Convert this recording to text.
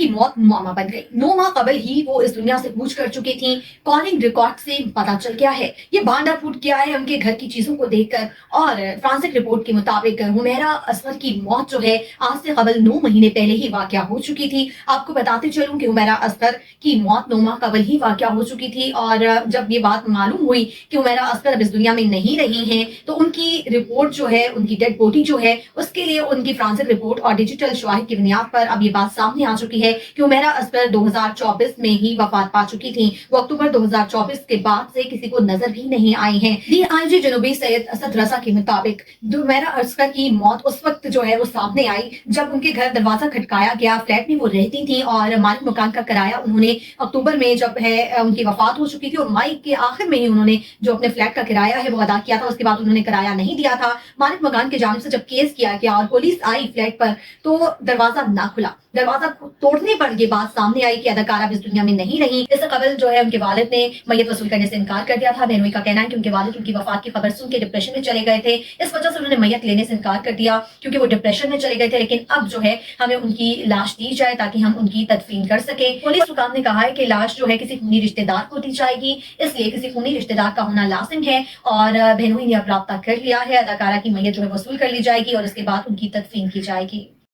की मौत मुअम्मा बन गई। 9 माह कबल ही वो इस दुनिया से कूच कर चुकी थी। कॉलिंग रिकॉर्ड से पता चल गया है ये भांडा फूट किया है उनके घर की चीजों को देखकर। और फ्रांसिक रिपोर्ट के मुताबिक हुमैरा असगर की मौत जो है आज से कबल 9 महीने पहले ही वाकया हो चुकी थी। आपको बताते चलूं कि हुमैरा असगर की मौत 9 माह कबल ही वाकया हो चुकी थी। और जब ये बात मालूम हुई कि हुमैरा असगर अब इस दुनिया में नहीं रही हैं, तो उनकी रिपोर्ट जो है, उनकी डेड बॉडी जो है, उसके लिए उनकी फ्रांसिक रिपोर्ट और डिजिटल शवाहिद की बुनियाद पर अब ये बात सामने आ चुकी है कि हुमैरा असगर 2024 में ही वफात पा चुकी थी। वो अक्टूबर 2024 के बाद से किसी को नजर भी नहीं आई हैं। डीआईजी जनूबी सैयद असद रजा के मुताबिक हुमैरा असगर की मौत उस वक्त जो है वो सामने आई जब उनके घर दरवाजा खटकाया गया। फ्लैट में वो रहती थी और मालिक मकान का किराया उन्होंने अक्टूबर में जब है उनकी वफात हो चुकी थी और मई के आखिर में ही उन्होंने जो अपने फ्लैट का किराया है वो अदा किया था। उसके बाद उन्होंने किराया नहीं दिया था। मालिक मकान की जानिब से जब केस किया गया और पुलिस आई फ्लैट पर तो दरवाजा ना खुला। दरवाजा तोड़ने पर ये बात सामने आई कि अदाकारा इस दुनिया में नहीं रही। इससे कबल जो है उनके वालिद ने मय्यत वसूल करने से इनकार कर दिया था। बहनोई का कहना है कि उनके वालिद उनकी वफात की खबर सुन के डिप्रेशन में चले गए थे। इस वजह से उन्होंने मय्यत लेने से इनकार कर दिया क्योंकि वो डिप्रेशन में चले गए थे। लेकिन अब जो है हमें उनकी लाश दी जाए ताकि हम उनकी तदफीन कर सके। पुलिस हुकाम ने कहा है कि लाश जो है किसी खूनी रिश्तेदार को दी जाएगी, इसलिए किसी खूनी रिश्तेदार का होना लाजिम है। और बहनोई ने अब राब्ता कर लिया है। अदाकारा की मय्यत जो है वसूल कर ली जाएगी और इसके बाद उनकी तदफीन की जाएगी।